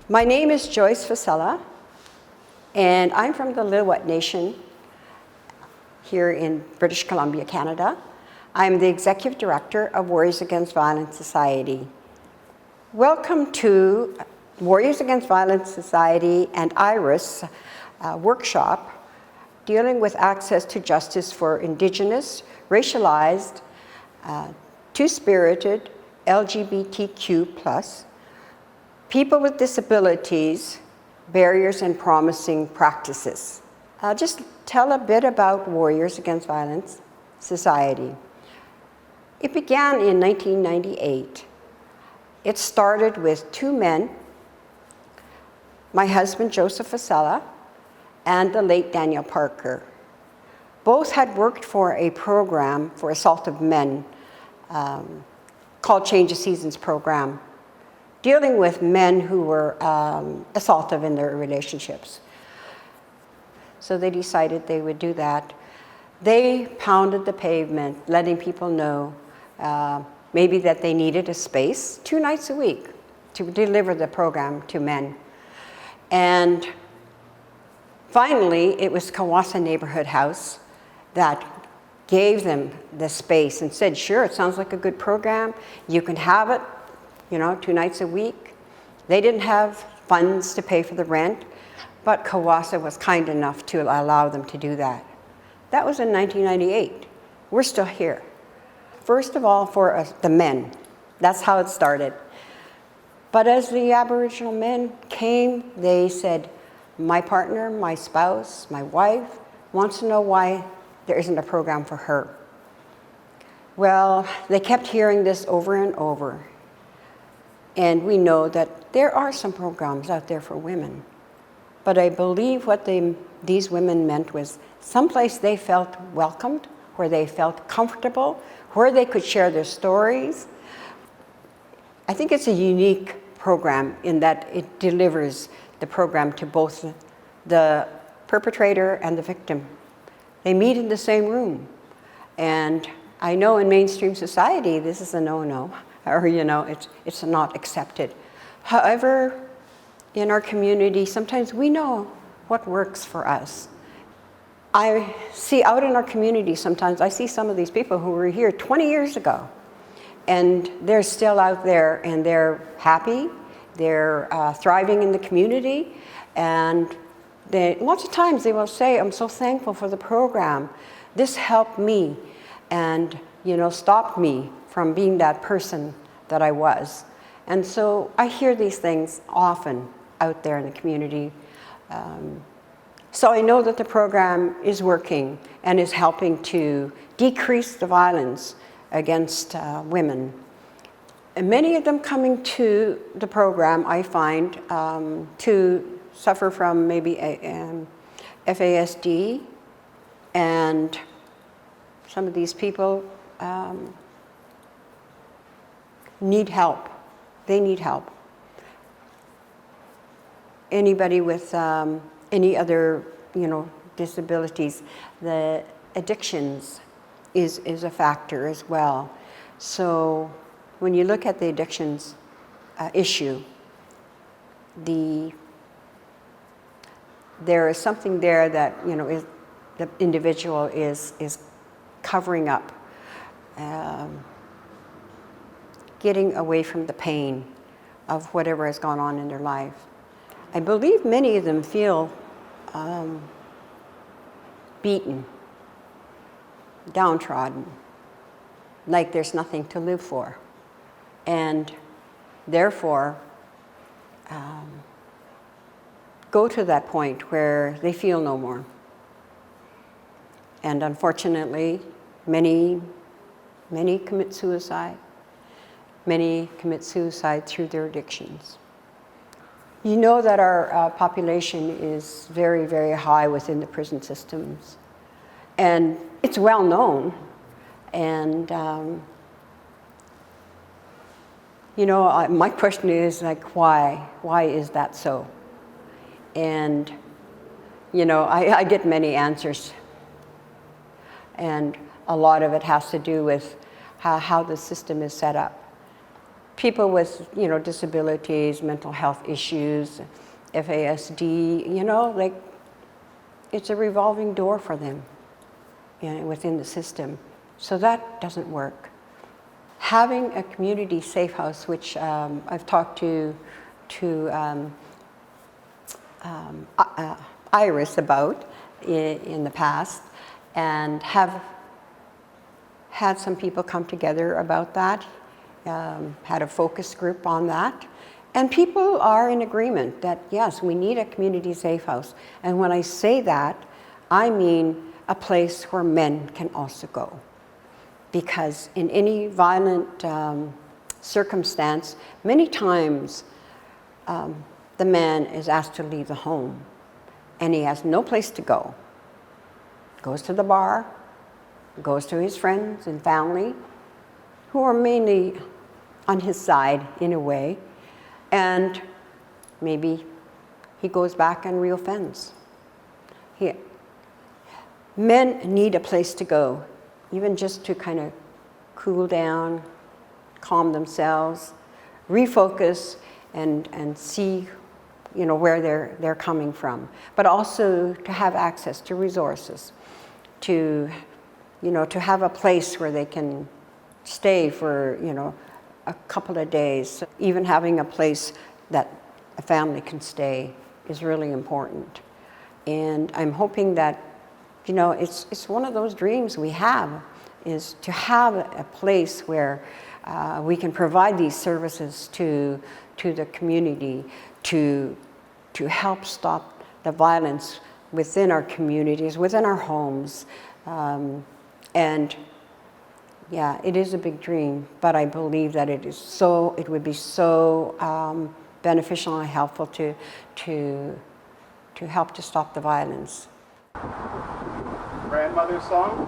My name is Joyce Fossella, and I'm from the Lil'wat Nation here in British Columbia, Canada. I'm the Executive Director of Warriors Against Violence Society. Welcome to Warriors Against Violence Society and IRIS workshop dealing with access to justice for Indigenous, racialized, two-spirited, LGBTQ+, people with disabilities, barriers and promising practices. I'll just tell a bit about Warriors Against Violence Society. It began in 1998. It started with two men, my husband Joseph Fossella and the late Daniel Parker. Both had worked for a program for assaulted men called Change of Seasons program, dealing with men who were assaultive in their relationships. So they decided they would do that. They pounded the pavement, letting people know maybe that they needed a space 2 nights a week to deliver the program to men. And finally, it was Kawasa Neighborhood House that gave them the space and said, sure, it sounds like a good program. You can have it, 2 nights a week. They didn't have funds to pay for the rent, but Kawasa was kind enough to allow them to do that. That was in 1998. We're still here. First of all, for the men. That's how it started. But as the Aboriginal men came, they said, my partner, my spouse, my wife wants to know why there isn't a program for her. Well, they kept hearing this over and over. And we know that there are some programs out there for women. But I believe what these women meant was someplace they felt welcomed, where they felt comfortable, where they could share their stories. I think it's a unique program in that it delivers the program to both the perpetrator and the victim. They meet in the same room. And I know in mainstream society, this is a no-no, or it's not accepted. However, in our community, sometimes we know what works for us. I see out in our community sometimes, I see some of these people who were here 20 years ago, and they're still out there and they're happy, they're thriving in the community, and lots of times they will say, I'm so thankful for the program. This helped me and stopped me from being that person that I was. And so I hear these things often out there in the community. So I know that the program is working and is helping to decrease the violence against women. And many of them coming to the program, I find, to suffer from maybe FASD, and some of these people need help. They need help. Anybody with any other, disabilities, the addictions is a factor as well. So when you look at the addictions issue, there is something there that is, the individual is covering up, getting away from the pain of whatever has gone on in their life. I believe many of them feel beaten, downtrodden, like there's nothing to live for, and therefore go to that point where they feel no more. And unfortunately, many commit suicide. Many commit suicide through their addictions. You know that our population is very, very high within the prison systems. And it's well known. And, my question is why? Why is that so? And, I get many answers. And a lot of it has to do with how the system is set up. people with, you know, disabilities, mental health issues, FASD, you know, like it's a revolving door for them, you know, within the system. So that doesn't work. Having a community safe house, which I've talked to Iris about in the past, and have had some people come together about that, had a focus group on that. And people are in agreement that, yes, we need a community safe house. And when I say that, I mean a place where men can also go. Because in any violent circumstance, many times the man is asked to leave the home and he has no place to go. Goes to the bar, goes to his friends and family, who are mainly on his side in a way, and maybe he goes back and reoffends. Men need a place to go, even just to kind of cool down, calm themselves, refocus, and see, you know, where they're coming from, but also to have access to resources, to, you know, to have a place where they can stay for, you know, a couple of days. Even having a place that a family can stay is really important. And I'm hoping that, you know, it's one of those dreams we have, is to have a place where we can provide these services to the community to help stop the violence within our communities, within our homes. And yeah, it is a big dream, but I believe that it would be so beneficial and helpful to help to stop the violence. Grandmother's song?